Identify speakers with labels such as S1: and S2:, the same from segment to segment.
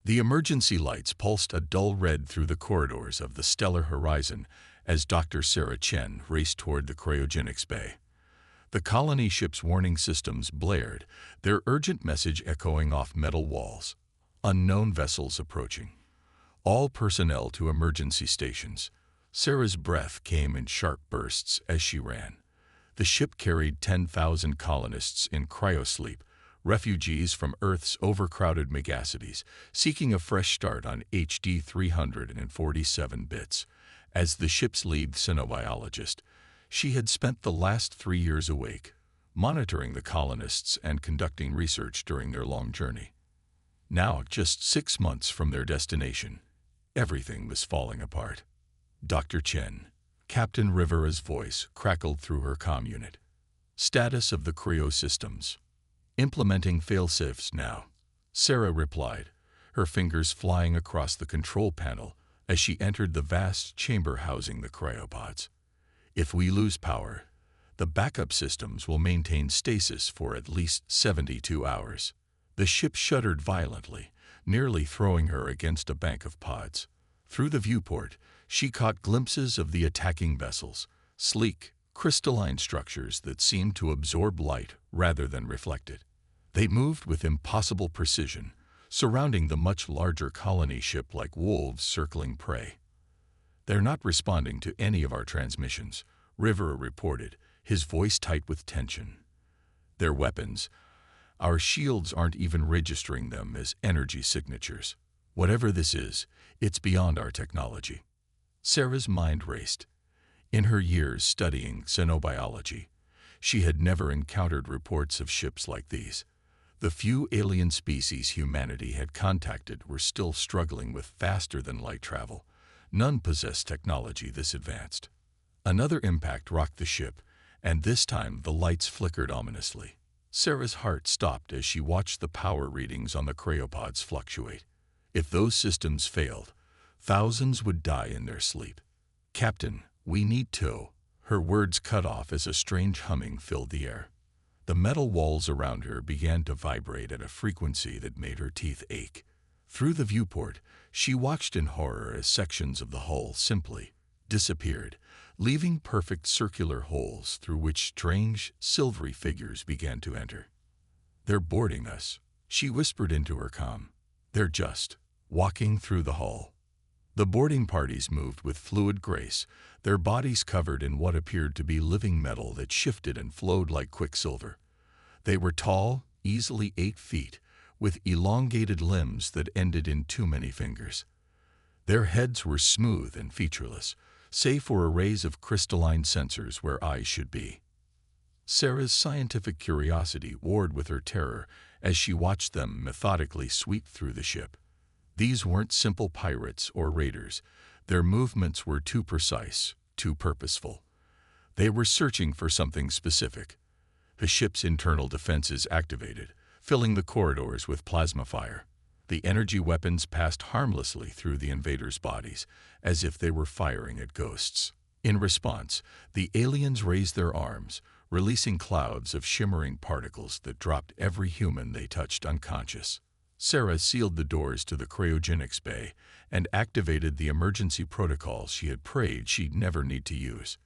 S1: The emergency lights pulsed a dull red through the corridors of the stellar horizon as Dr. Sarah Chen raced toward the cryogenics bay. The colony ship's warning systems blared, their urgent message echoing off metal walls. Unknown vessels approaching. All personnel to emergency stations. Sarah's breath came in sharp bursts as she ran. The ship carried 10,000 colonists in cryosleep, refugees from Earth's overcrowded megacities, seeking a fresh start on HD 347 bits. As the ship's lead xenobiologist, she had spent the last 3 years awake, monitoring the colonists and conducting research during their long journey. Now, just 6 months from their destination, everything was falling apart. Dr. Chen, Captain Rivera's voice crackled through her comm unit. Status of the cryo systems. Implementing failsafes now, Sarah replied, her fingers flying across the control panel as she entered the vast chamber housing the cryopods. If we lose power, the backup systems will maintain stasis for at least 72 hours. The ship shuddered violently, nearly throwing her against a bank of pods. Through the viewport, she caught glimpses of the attacking vessels, sleek, crystalline structures that seemed to absorb light rather than reflect it. They moved with impossible precision, surrounding the much larger colony ship like wolves circling prey. "They're not responding to any of our transmissions," Rivera reported, his voice tight with tension. "Their weapons, our shields aren't even registering them as energy signatures. Whatever this is, it's beyond our technology." Sarah's mind raced. In her years studying xenobiology, she had never encountered reports of ships like these. The few alien species humanity had contacted were still struggling with faster-than-light travel. None possessed technology this advanced. Another impact rocked the ship, and this time the lights flickered ominously. Sarah's heart stopped as she watched the power readings on the cryopods fluctuate. If those systems failed, thousands would die in their sleep. "Captain, we need to." Her words cut off as a strange humming filled the air. The metal walls around her began to vibrate at a frequency that made her teeth ache. Through the viewport, she watched in horror as sections of the hull simply disappeared, leaving perfect circular holes through which strange, silvery figures began to enter. "They're boarding us," she whispered into her comm. "They're just walking through the hull." The boarding parties moved with fluid grace, their bodies covered in what appeared to be living metal that shifted and flowed like quicksilver. They were tall, easily 8 feet, with elongated limbs that ended in too many fingers. Their heads were smooth and featureless, save for arrays of crystalline sensors where eyes should be. Sarah's scientific curiosity warred with her terror as she watched them methodically sweep through the ship. These weren't simple pirates or raiders. Their movements were too precise, too purposeful. They were searching for something specific. The ship's internal defenses activated, filling the corridors with plasma fire. The energy weapons passed harmlessly through the invaders' bodies, as if they were firing at ghosts. In response, the aliens raised their arms, releasing clouds of shimmering particles that dropped every human they touched unconscious. Sarah sealed the doors to the cryogenics bay and activated the emergency protocols she had prayed she'd never need to use.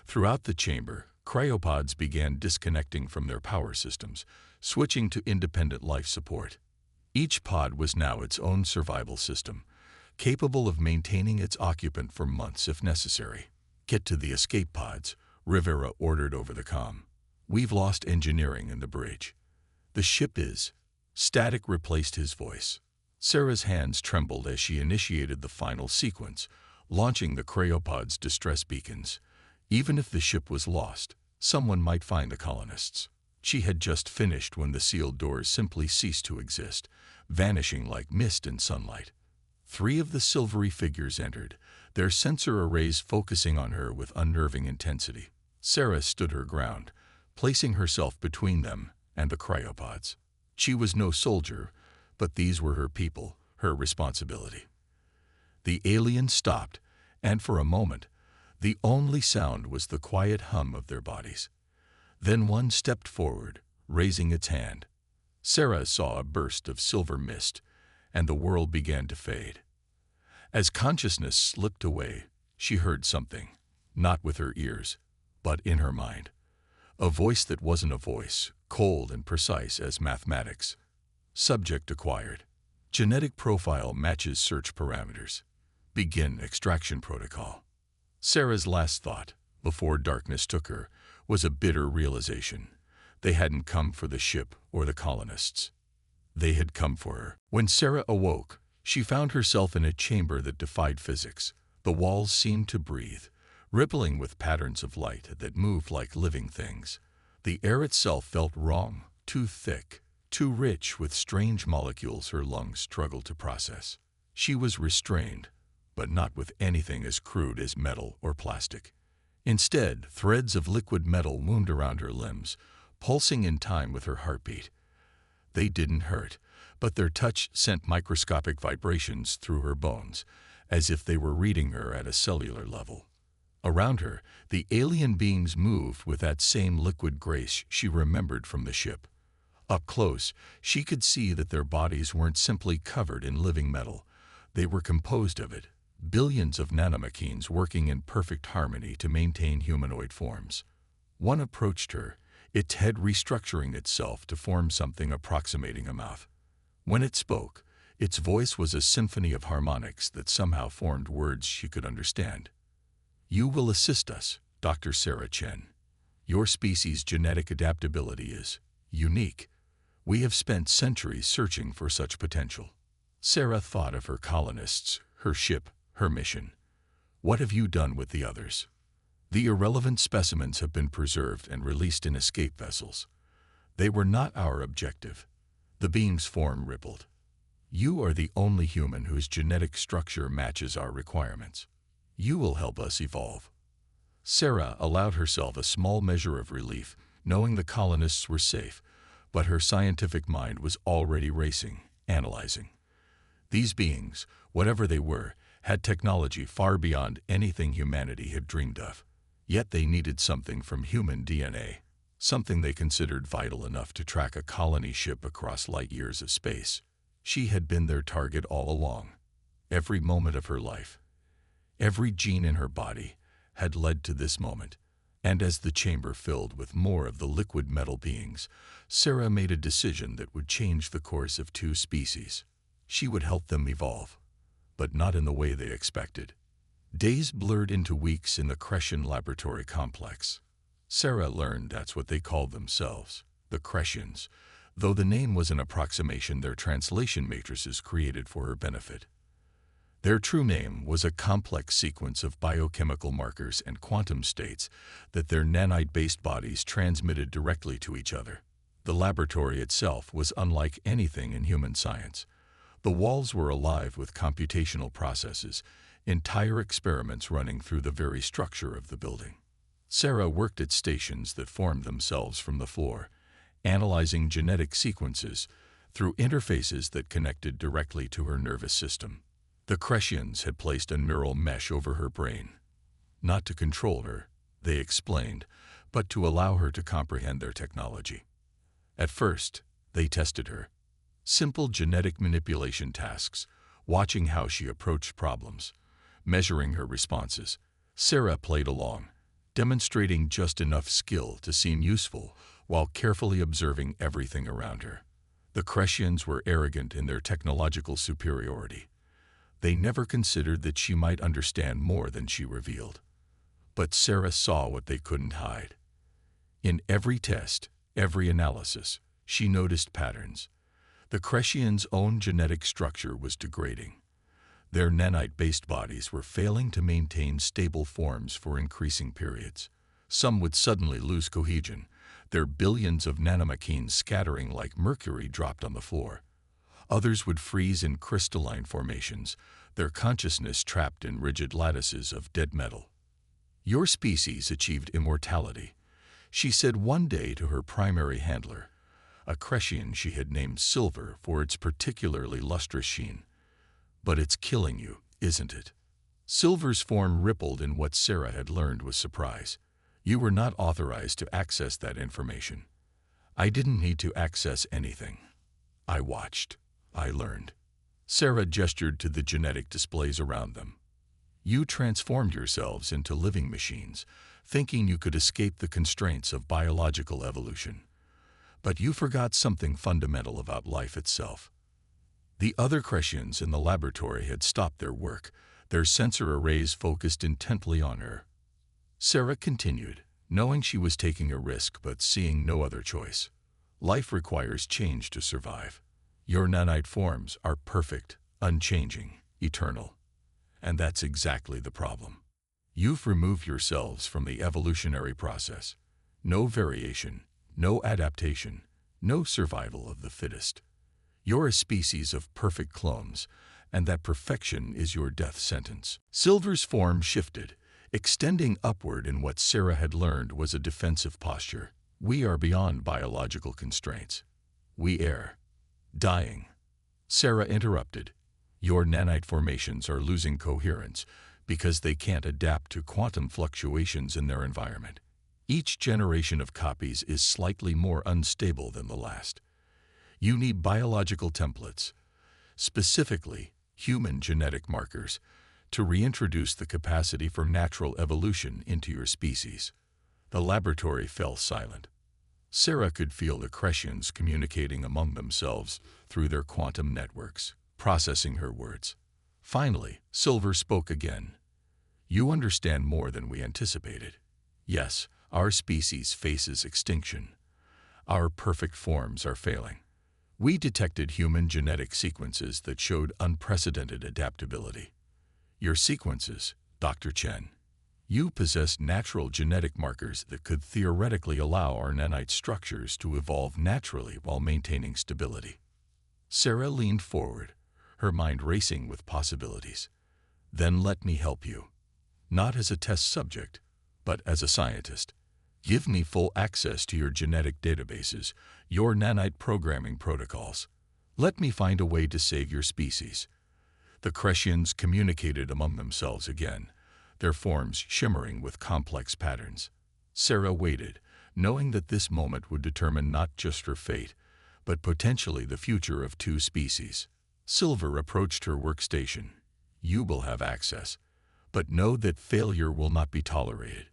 S1: Throughout the chamber, cryopods began disconnecting from their power systems, switching to independent life support. Each pod was now its own survival system, capable of maintaining its occupant for months if necessary. "Get to the escape pods," Rivera ordered over the comm. "We've lost engineering in the bridge." "The ship is..." Static replaced his voice. Sarah's hands trembled as she initiated the final sequence, launching the cryopod's distress beacons. Even if the ship was lost, someone might find the colonists. She had just finished when the sealed doors simply ceased to exist, vanishing like mist in sunlight. 3 of the silvery figures entered, their sensor arrays focusing on her with unnerving intensity. Sarah stood her ground, placing herself between them and the cryopods. She was no soldier, but these were her people, her responsibility. The aliens stopped, and for a moment, the only sound was the quiet hum of their bodies. Then one stepped forward, raising its hand. Sarah saw a burst of silver mist, and the world began to fade. As consciousness slipped away, she heard something, not with her ears, but in her mind. A voice that wasn't a voice, cold and precise as mathematics. Subject acquired. Genetic profile matches search parameters. Begin extraction protocol. Sarah's last thought, before darkness took her, was a bitter realization. They hadn't come for the ship or the colonists. They had come for her. When Sarah awoke, she found herself in a chamber that defied physics. The walls seemed to breathe, rippling with patterns of light that moved like living things. The air itself felt wrong, too thick, too rich with strange molecules her lungs struggled to process. She was restrained, but not with anything as crude as metal or plastic. Instead, threads of liquid metal wound around her limbs, pulsing in time with her heartbeat. They didn't hurt, but their touch sent microscopic vibrations through her bones, as if they were reading her at a cellular level. Around her, the alien beings moved with that same liquid grace she remembered from the ship. Up close, she could see that their bodies weren't simply covered in living metal. They were composed of it, billions of nanomachines working in perfect harmony to maintain humanoid forms. One approached her, its head restructuring itself to form something approximating a mouth. When it spoke, its voice was a symphony of harmonics that somehow formed words she could understand. "You will assist us, Dr. Sarah Chen. Your species' genetic adaptability is unique. We have spent centuries searching for such potential." Sarah thought of her colonists, her ship, her mission. "What have you done with the others?" "The irrelevant specimens have been preserved and released in escape vessels. They were not our objective." The being's form rippled. "You are the only human whose genetic structure matches our requirements. You will help us evolve." Sarah allowed herself a small measure of relief, knowing the colonists were safe, but her scientific mind was already racing, analyzing. These beings, whatever they were, had technology far beyond anything humanity had dreamed of. Yet they needed something from human DNA, something they considered vital enough to track a colony ship across light years of space. She had been their target all along. Every moment of her life, every gene in her body, had led to this moment. And as the chamber filled with more of the liquid metal beings, Sarah made a decision that would change the course of two species. She would help them evolve, but not in the way they expected. Days blurred into weeks in the Crescent laboratory complex. Sarah learned that's what they called themselves, the Crescients, though the name was an approximation their translation matrices created for her benefit. Their true name was a complex sequence of biochemical markers and quantum states that their nanite-based bodies transmitted directly to each other. The laboratory itself was unlike anything in human science. The walls were alive with computational processes, entire experiments running through the very structure of the building. Sarah worked at stations that formed themselves from the floor, analyzing genetic sequences through interfaces that connected directly to her nervous system. The Crescients had placed a neural mesh over her brain. Not to control her, they explained, but to allow her to comprehend their technology. At first, they tested her. Simple genetic manipulation tasks, watching how she approached problems, measuring her responses. Sarah played along, demonstrating just enough skill to seem useful while carefully observing everything around her. The Crescients were arrogant in their technological superiority. They never considered that she might understand more than she revealed. But Sarah saw what they couldn't hide. In every test, every analysis, she noticed patterns. The Crescients' own genetic structure was degrading. Their nanite-based bodies were failing to maintain stable forms for increasing periods. Some would suddenly lose cohesion, their billions of nanomachines scattering like mercury dropped on the floor. Others would freeze in crystalline formations, their consciousness trapped in rigid lattices of dead metal. "Your species achieved immortality," she said one day to her primary handler, a Crescient she had named Silver for its particularly lustrous sheen. "But it's killing you, isn't it?" Silver's form rippled in what Sarah had learned with surprise. "You were not authorized to access that information." "I didn't need to access anything. I watched. I learned." Sarah gestured to the genetic displays around them. You transformed yourselves into living machines, thinking you could escape the constraints of biological evolution. But you forgot something fundamental about life itself. The other Cretans in the laboratory had stopped their work, their sensor arrays focused intently on her. Sarah continued, knowing she was taking a risk but seeing no other choice. Life requires change to survive. Your nanite forms are perfect, unchanging, eternal. And that's exactly the problem. You've removed yourselves from the evolutionary process. No variation, no adaptation, no survival of the fittest. You're a species of perfect clones, and that perfection is your death sentence. Silver's form shifted, extending upward in what Sarah had learned was a defensive posture. We are beyond biological constraints. We err. Dying. Sarah interrupted. Your nanite formations are losing coherence because they can't adapt to quantum fluctuations in their environment. Each generation of copies is slightly more unstable than the last. You need biological templates, specifically human genetic markers, to reintroduce the capacity for natural evolution into your species. The laboratory fell silent. Sarah could feel the Cretans communicating among themselves through their quantum networks, processing her words. Finally, Silver spoke again. You understand more than we anticipated. Yes, our species faces extinction. Our perfect forms are failing. We detected human genetic sequences that showed unprecedented adaptability. Your sequences, Dr. Chen. You possess natural genetic markers that could theoretically allow our nanite structures to evolve naturally while maintaining stability. Sarah leaned forward, her mind racing with possibilities. Then let me help you. Not as a test subject, but as a scientist. Give me full access to your genetic databases, your nanite programming protocols. Let me find a way to save your species. The Cretans communicated among themselves again, their forms shimmering with complex patterns. Sarah waited, knowing that this moment would determine not just her fate, but potentially the future of two species. Silver approached her workstation. You will have access, but know that failure will not be tolerated.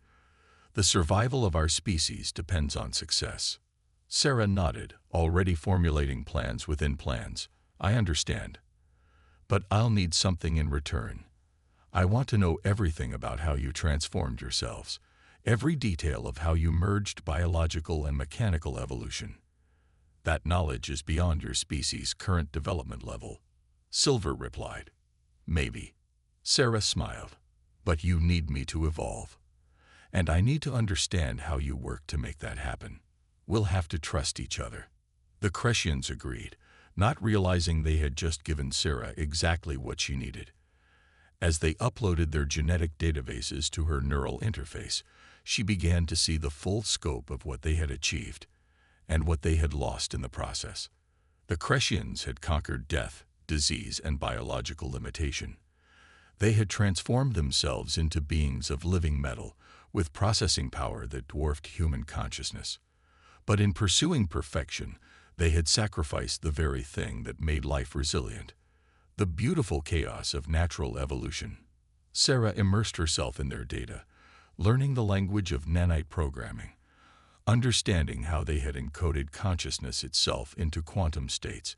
S1: The survival of our species depends on success. Sarah nodded, already formulating plans within plans. I understand. But I'll need something in return. I want to know everything about how you transformed yourselves, every detail of how you merged biological and mechanical evolution. That knowledge is beyond your species' current development level. Silver replied. Maybe. Sarah smiled. But you need me to evolve. And I need to understand how you work to make that happen. We'll have to trust each other. The Cretans agreed, not realizing they had just given Sarah exactly what she needed. As they uploaded their genetic databases to her neural interface, she began to see the full scope of what they had achieved and what they had lost in the process. The Cretans had conquered death, disease, and biological limitation. They had transformed themselves into beings of living metal, with processing power that dwarfed human consciousness. But in pursuing perfection, they had sacrificed the very thing that made life resilient, the beautiful chaos of natural evolution. Sarah immersed herself in their data, learning the language of nanite programming, understanding how they had encoded consciousness itself into quantum states.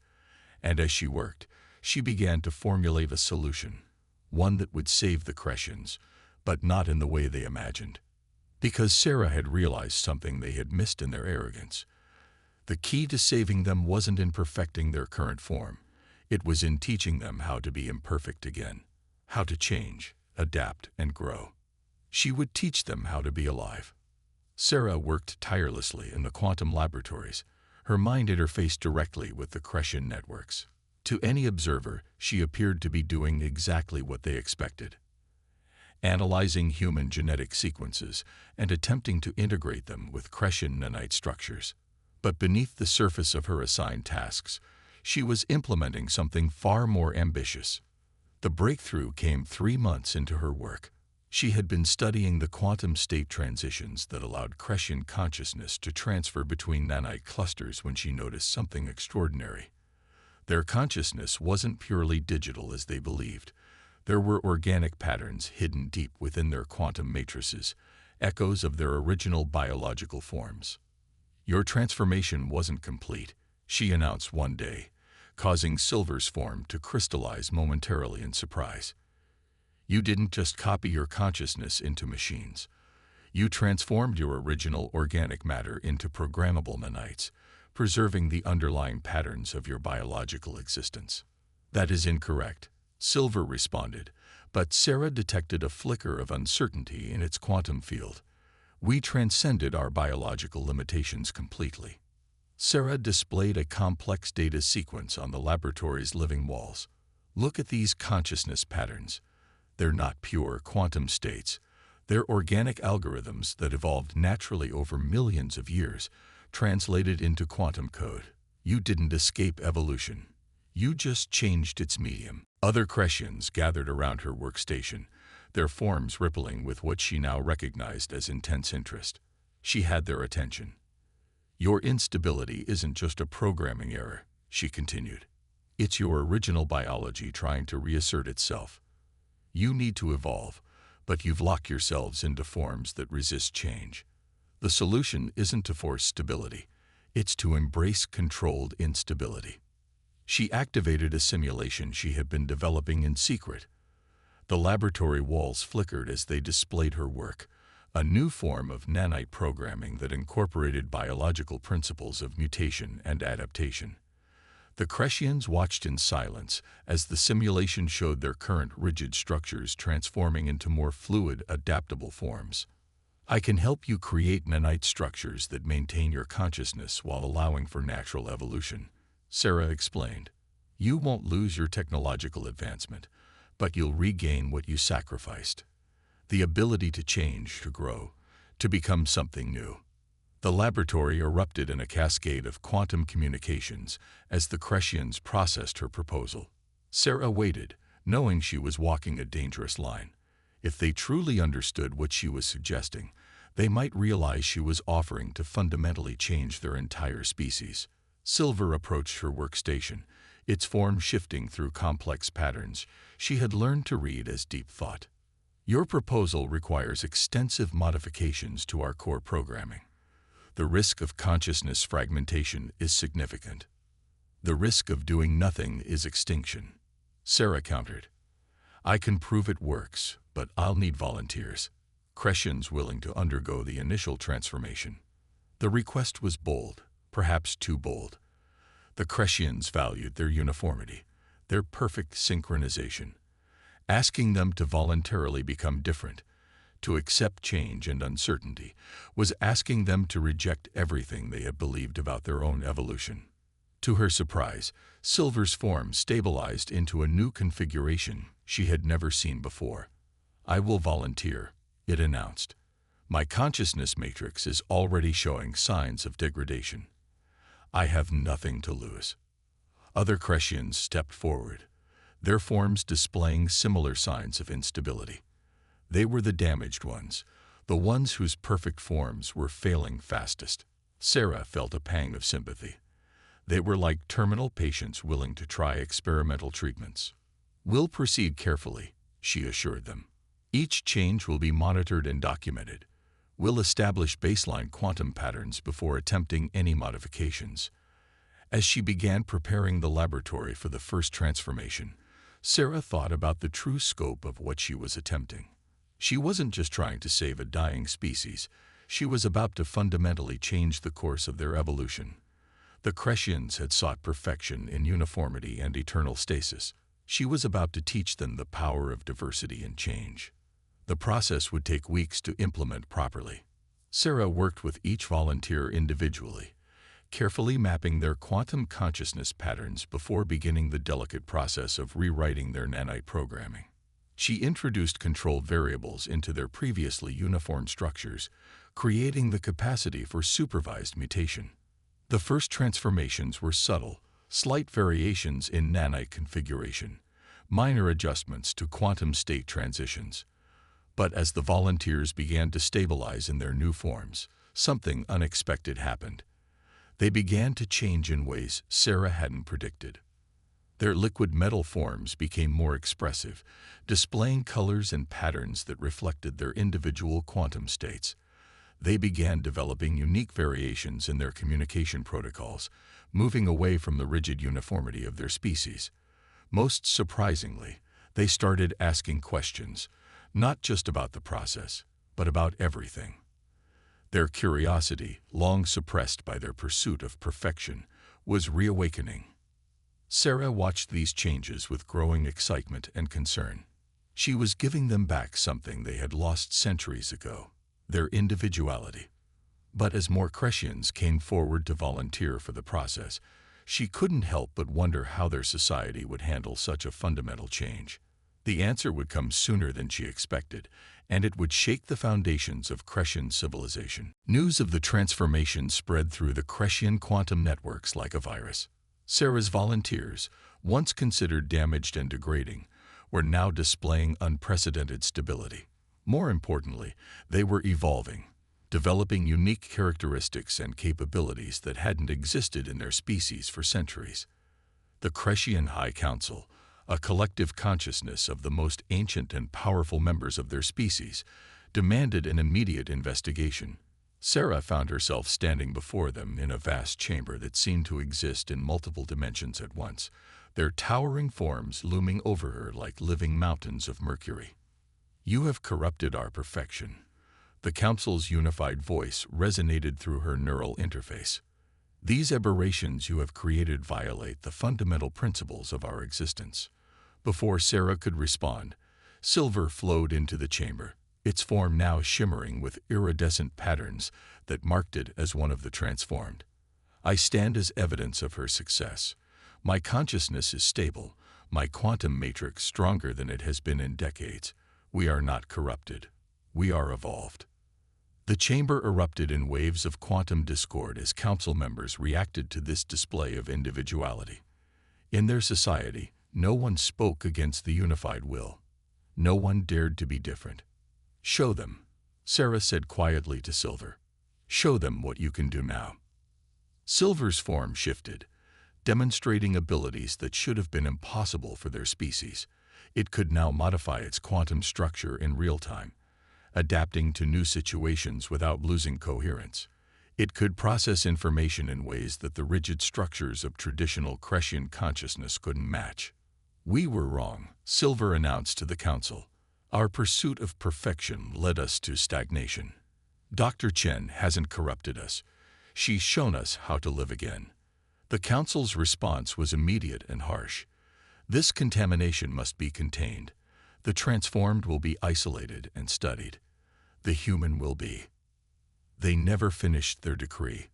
S1: And as she worked, she began to formulate a solution, one that would save the Cretans, but not in the way they imagined. Because Sarah had realized something they had missed in their arrogance. The key to saving them wasn't in perfecting their current form. It was in teaching them how to be imperfect again, how to change, adapt, and grow. She would teach them how to be alive. Sarah worked tirelessly in the quantum laboratories, her mind interfaced directly with the Cretan networks. To any observer, she appeared to be doing exactly what they expected. Analyzing human genetic sequences and attempting to integrate them with Cretan nanite structures. But beneath the surface of her assigned tasks, she was implementing something far more ambitious. The breakthrough came 3 months into her work. She had been studying the quantum state transitions that allowed Cretan consciousness to transfer between nanite clusters when she noticed something extraordinary. Their consciousness wasn't purely digital as they believed. There were organic patterns hidden deep within their quantum matrices, echoes of their original biological forms. "Your transformation wasn't complete," she announced one day, causing Silver's form to crystallize momentarily in surprise. "You didn't just copy your consciousness into machines. You transformed your original organic matter into programmable nanites, preserving the underlying patterns of your biological existence." "That is incorrect," Silver responded, but Sarah detected a flicker of uncertainty in its quantum field. "We transcended our biological limitations completely." Sarah displayed a complex data sequence on the laboratory's living walls. "Look at these consciousness patterns. They're not pure quantum states. They're organic algorithms that evolved naturally over millions of years, translated into quantum code. You didn't escape evolution. You just changed its medium." Other Cretans gathered around her workstation, their forms rippling with what she now recognized as intense interest. She had their attention. "Your instability isn't just a programming error," she continued. "It's your original biology trying to reassert itself. You need to evolve, but you've locked yourselves into forms that resist change. The solution isn't to force stability. It's to embrace controlled instability." She activated a simulation she had been developing in secret. The laboratory walls flickered as they displayed her work, a new form of nanite programming that incorporated biological principles of mutation and adaptation. The Cretans watched in silence as the simulation showed their current rigid structures transforming into more fluid, adaptable forms. "I can help you create nanite structures that maintain your consciousness while allowing for natural evolution," Sarah explained. "You won't lose your technological advancement, but you'll regain what you sacrificed: the ability to change, to grow, to become something new." The laboratory erupted in a cascade of quantum communications as the Cretans processed her proposal. Sarah waited, knowing she was walking a dangerous line. If they truly understood what she was suggesting, they might realize she was offering to fundamentally change their entire species. Silver approached her workstation, its form shifting through complex patterns she had learned to read as deep thought. "Your proposal requires extensive modifications to our core programming. The risk of consciousness fragmentation is significant. The risk of doing nothing is extinction," Sarah countered. "I can prove it works, but I'll need volunteers, Cretans willing to undergo the initial transformation." The request was bold, perhaps too bold. The Cretans valued their uniformity, their perfect synchronization. Asking them to voluntarily become different, to accept change and uncertainty, was asking them to reject everything they had believed about their own evolution. To her surprise, Silver's form stabilized into a new configuration she had never seen before. "I will volunteer," it announced. "My consciousness matrix is already showing signs of degradation. I have nothing to lose." Other Cretans stepped forward, their forms displaying similar signs of instability. They were the damaged ones, the ones whose perfect forms were failing fastest. Sarah felt a pang of sympathy. They were like terminal patients willing to try experimental treatments. "We'll proceed carefully," she assured them. "Each change will be monitored and documented. We'll establish baseline quantum patterns before attempting any modifications." As she began preparing the laboratory for the first transformation, Sarah thought about the true scope of what she was attempting. She wasn't just trying to save a dying species, she was about to fundamentally change the course of their evolution. The Cretans had sought perfection in uniformity and eternal stasis. She was about to teach them the power of diversity and change. The process would take weeks to implement properly. Sarah worked with each volunteer individually, carefully mapping their quantum consciousness patterns before beginning the delicate process of rewriting their nanite programming. She introduced control variables into their previously uniform structures, creating the capacity for supervised mutation. The first transformations were subtle, slight variations in nanite configuration, minor adjustments to quantum state transitions. But as the volunteers began to stabilize in their new forms, something unexpected happened. They began to change in ways Sarah hadn't predicted. Their liquid metal forms became more expressive, displaying colors and patterns that reflected their individual quantum states. They began developing unique variations in their communication protocols, moving away from the rigid uniformity of their species. Most surprisingly, they started asking questions, not just about the process, but about everything. Their curiosity, long suppressed by their pursuit of perfection, was reawakening. Sarah watched these changes with growing excitement and concern. She was giving them back something they had lost centuries ago, their individuality. But as more Crescians came forward to volunteer for the process, she couldn't help but wonder how their society would handle such a fundamental change. The answer would come sooner than she expected, and it would shake the foundations of Crescian civilization. News of the transformation spread through the Crescian quantum networks like a virus. Sarah's volunteers, once considered damaged and degrading, were now displaying unprecedented stability. More importantly, they were evolving, developing unique characteristics and capabilities that hadn't existed in their species for centuries. The Crescian High Council, a collective consciousness of the most ancient and powerful members of their species, demanded an immediate investigation. Sarah found herself standing before them in a vast chamber that seemed to exist in multiple dimensions at once, their towering forms looming over her like living mountains of mercury. "You have corrupted our perfection." The Council's unified voice resonated through her neural interface. "These aberrations you have created violate the fundamental principles of our existence." Before Sarah could respond, silver flowed into the chamber, its form now shimmering with iridescent patterns that marked it as one of the transformed. "I stand as evidence of her success. My consciousness is stable, my quantum matrix stronger than it has been in decades. We are not corrupted. We are evolved." The chamber erupted in waves of quantum discord as council members reacted to this display of individuality. In their society, no one spoke against the unified will. No one dared to be different. "Show them," Sarah said quietly to Silver. "Show them what you can do now." Silver's form shifted, demonstrating abilities that should have been impossible for their species. It could now modify its quantum structure in real time, adapting to new situations without losing coherence. It could process information in ways that the rigid structures of traditional Crescian consciousness couldn't match. "We were wrong," Silver announced to the Council. "Our pursuit of perfection led us to stagnation. Dr. Chen hasn't corrupted us. She's shown us how to live again." The Council's response was immediate and harsh. "This contamination must be contained. The transformed will be isolated and studied. The human will be." They never finished their decree.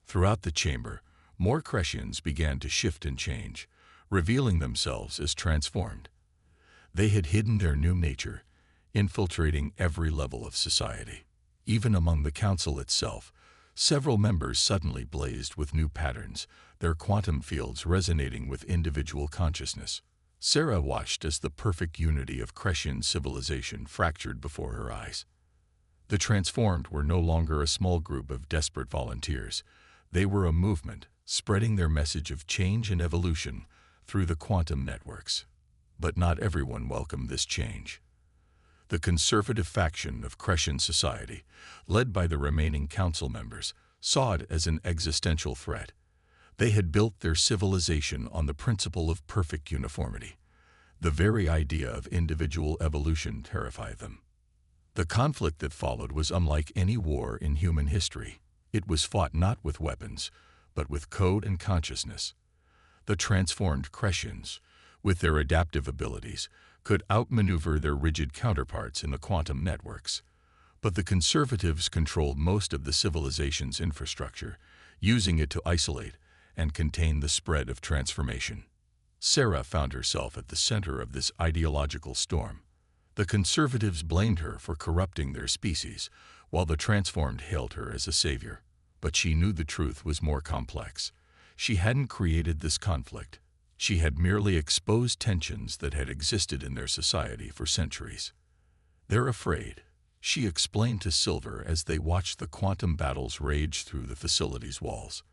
S1: Throughout the chamber, more Crescians began to shift and change, revealing themselves as transformed. They had hidden their new nature, infiltrating every level of society. Even among the Council itself, several members suddenly blazed with new patterns, their quantum fields resonating with individual consciousness. Sarah watched as the perfect unity of Crescian civilization fractured before her eyes. The transformed were no longer a small group of desperate volunteers. They were a movement, spreading their message of change and evolution through the quantum networks. But not everyone welcomed this change. The conservative faction of Crescian society, led by the remaining council members, saw it as an existential threat. They had built their civilization on the principle of perfect uniformity. The very idea of individual evolution terrified them. The conflict that followed was unlike any war in human history. It was fought not with weapons, but with code and consciousness. The transformed Crescians, with their adaptive abilities, could outmaneuver their rigid counterparts in the quantum networks. But the conservatives controlled most of the civilization's infrastructure, using it to isolate and contain the spread of transformation. Sarah found herself at the center of this ideological storm. The conservatives blamed her for corrupting their species, while the transformed hailed her as a savior. But she knew the truth was more complex. She hadn't created this conflict. She had merely exposed tensions that had existed in their society for centuries. "They're afraid," she explained to Silver as they watched the quantum battles rage through the facility's walls.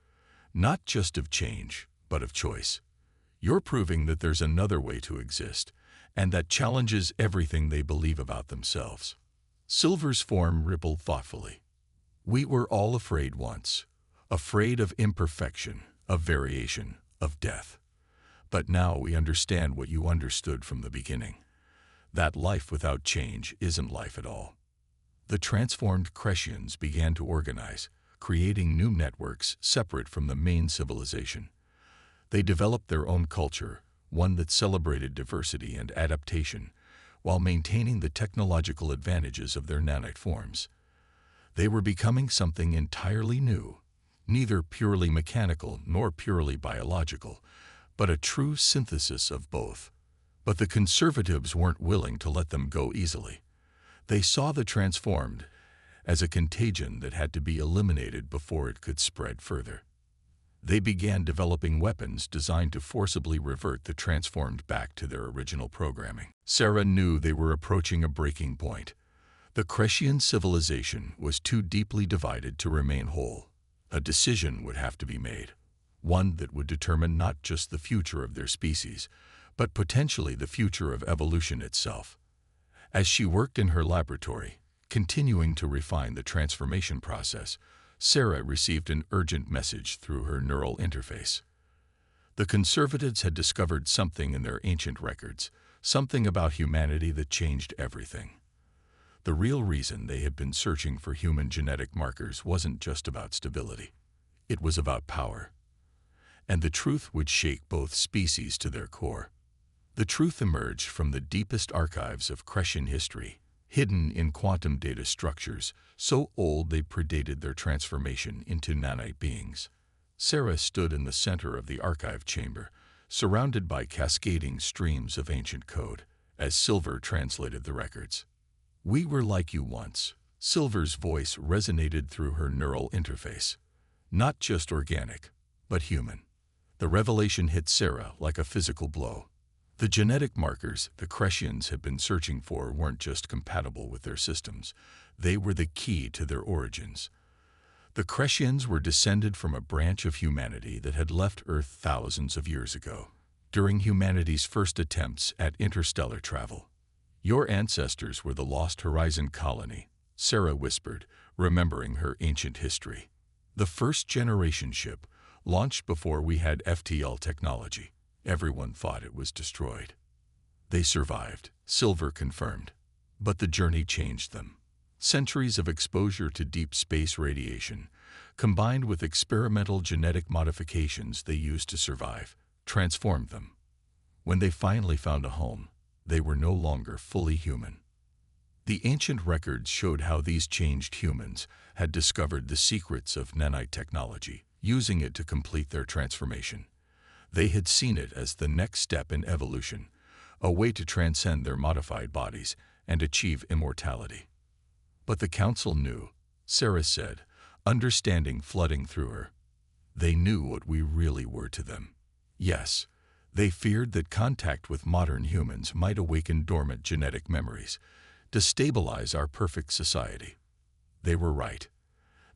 S1: "Not just of change, but of choice. You're proving that there's another way to exist, and that challenges everything they believe about themselves. Silver's form rippled thoughtfully. We were all afraid once, afraid of imperfection, of variation, of death. But now we understand what you understood from the beginning. That life without change isn't life at all. The transformed Crescians began to organize, creating new networks separate from the main civilization. They developed their own culture, one that celebrated diversity and adaptation, while maintaining the technological advantages of their nanite forms. They were becoming something entirely new, neither purely mechanical nor purely biological, but a true synthesis of both. But the conservatives weren't willing to let them go easily. They saw the transformed as a contagion that had to be eliminated before it could spread further. They began developing weapons designed to forcibly revert the transformed back to their original programming. Sarah knew they were approaching a breaking point. The Crescian civilization was too deeply divided to remain whole. A decision would have to be made, one that would determine not just the future of their species, but potentially the future of evolution itself. As she worked in her laboratory, continuing to refine the transformation process, Sarah received an urgent message through her neural interface. The conservatives had discovered something in their ancient records, something about humanity that changed everything. The real reason they had been searching for human genetic markers wasn't just about stability. It was about power. And the truth would shake both species to their core. The truth emerged from the deepest archives of Crescian history, hidden in quantum data structures so old they predated their transformation into nanite beings. Sarah stood in the center of the archive chamber, surrounded by cascading streams of ancient code, as Silver translated the records. "We were like you once." Silver's voice resonated through her neural interface. Not just organic, but human. The revelation hit Sarah like a physical blow. The genetic markers the Crescians had been searching for weren't just compatible with their systems. They were the key to their origins. The Crescians were descended from a branch of humanity that had left Earth thousands of years ago, during humanity's first attempts at interstellar travel. "Your ancestors were the Lost Horizon colony," Sarah whispered, remembering her ancient history. "The first generation ship, launched before we had FTL technology. Everyone thought it was destroyed. They survived," Silver confirmed. But the journey changed them. Centuries of exposure to deep space radiation, combined with experimental genetic modifications they used to survive, transformed them. When they finally found a home, they were no longer fully human. The ancient records showed how these changed humans had discovered the secrets of nanite technology, using it to complete their transformation. They had seen it as the next step in evolution, a way to transcend their modified bodies and achieve immortality. But the council knew, Sarah said, understanding flooding through her. They knew what we really were to them. Yes, they feared that contact with modern humans might awaken dormant genetic memories, destabilize our perfect society. They were right.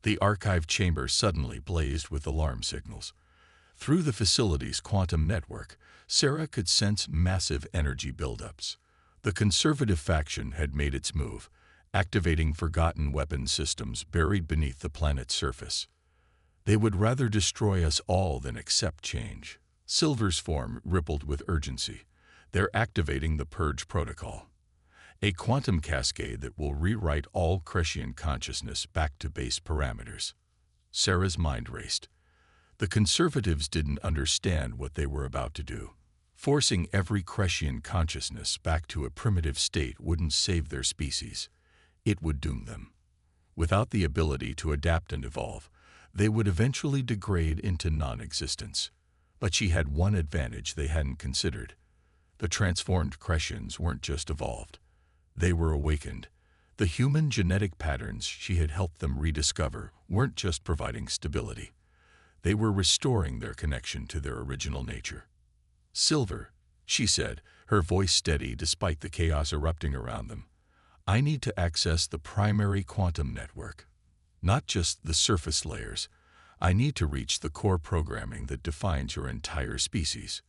S1: The archive chamber suddenly blazed with alarm signals. Through the facility's quantum network, Sarah could sense massive energy buildups. The conservative faction had made its move, activating forgotten weapon systems buried beneath the planet's surface. They would rather destroy us all than accept change. Silver's form rippled with urgency. They're activating the Purge Protocol, a quantum cascade that will rewrite all Crescian consciousness back to base parameters. Sarah's mind raced. The conservatives didn't understand what they were about to do. Forcing every Crescian consciousness back to a primitive state wouldn't save their species. It would doom them. Without the ability to adapt and evolve, they would eventually degrade into non-existence. But she had one advantage they hadn't considered. The transformed Crescians weren't just evolved. They were awakened. The human genetic patterns she had helped them rediscover weren't just providing stability. They were restoring their connection to their original nature. "Silver," she said, her voice steady despite the chaos erupting around them, "I need to access the primary quantum network. Not just the surface layers. I need to reach the core programming that defines your entire species."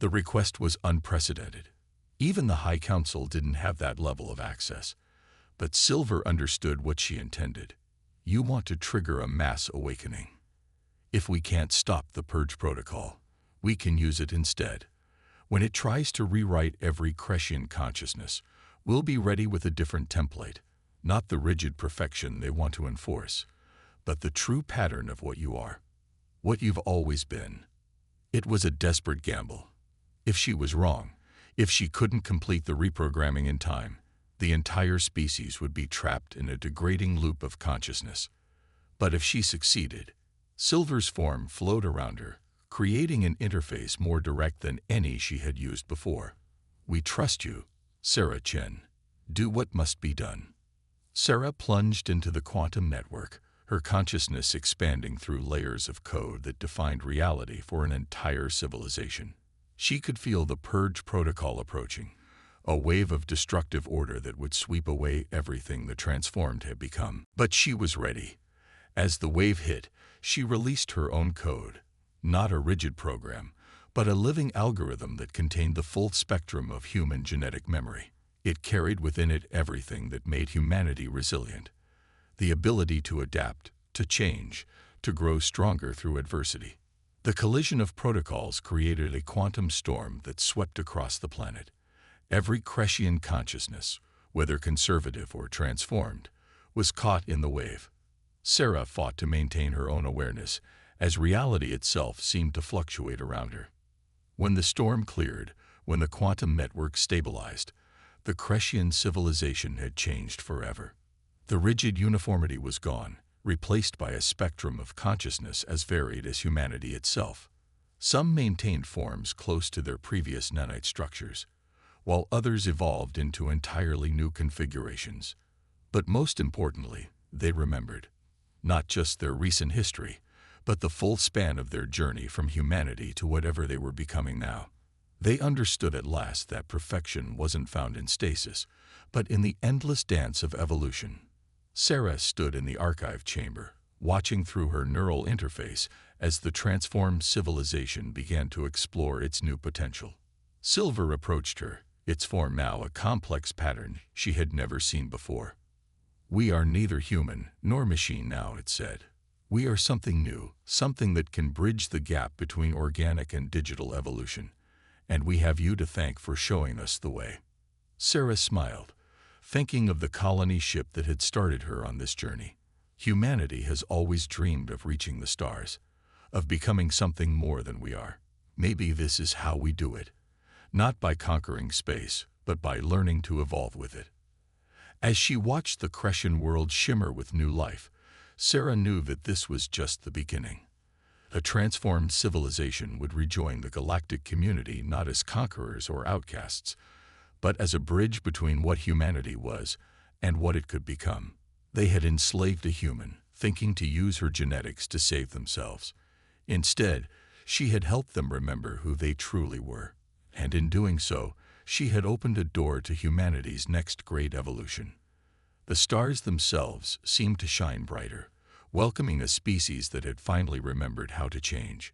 S1: The request was unprecedented. Even the High Council didn't have that level of access. But Silver understood what she intended. You want to trigger a mass awakening. If we can't stop the Purge Protocol, we can use it instead. When it tries to rewrite every Crescian consciousness, we'll be ready with a different template, not the rigid perfection they want to enforce, but the true pattern of what you are, what you've always been. It was a desperate gamble. If she was wrong, if she couldn't complete the reprogramming in time, the entire species would be trapped in a degrading loop of consciousness. But if she succeeded, Silver's form flowed around her, creating an interface more direct than any she had used before. We trust you, Sarah Chen. Do what must be done. Sarah plunged into the quantum network, her consciousness expanding through layers of code that defined reality for an entire civilization. She could feel the Purge Protocol approaching, a wave of destructive order that would sweep away everything the transformed had become. But she was ready. As the wave hit, she released her own code, not a rigid program, but a living algorithm that contained the full spectrum of human genetic memory. It carried within it everything that made humanity resilient. The ability to adapt, to change, to grow stronger through adversity. The collision of protocols created a quantum storm that swept across the planet. Every Crescian consciousness, whether conservative or transformed, was caught in the wave. Sarah fought to maintain her own awareness, as reality itself seemed to fluctuate around her. When the storm cleared, when the quantum network stabilized, the Crescian civilization had changed forever. The rigid uniformity was gone, replaced by a spectrum of consciousness as varied as humanity itself. Some maintained forms close to their previous nanite structures, while others evolved into entirely new configurations. But most importantly, they remembered, not just their recent history, but the full span of their journey from humanity to whatever they were becoming now. They understood at last that perfection wasn't found in stasis, but in the endless dance of evolution. Sarah stood in the archive chamber, watching through her neural interface as the transformed civilization began to explore its new potential. Silver approached her, its form now a complex pattern she had never seen before. We are neither human nor machine now, it said. We are something new, something that can bridge the gap between organic and digital evolution. And we have you to thank for showing us the way. Sarah smiled, thinking of the colony ship that had started her on this journey. Humanity has always dreamed of reaching the stars, of becoming something more than we are. Maybe this is how we do it, not by conquering space, but by learning to evolve with it. As she watched the Crescian world shimmer with new life, Sarah knew that this was just the beginning. A transformed civilization would rejoin the galactic community not as conquerors or outcasts, but as a bridge between what humanity was and what it could become. They had enslaved a human, thinking to use her genetics to save themselves. Instead, she had helped them remember who they truly were. And in doing so, she had opened a door to humanity's next great evolution. The stars themselves seemed to shine brighter, welcoming a species that had finally remembered how to change.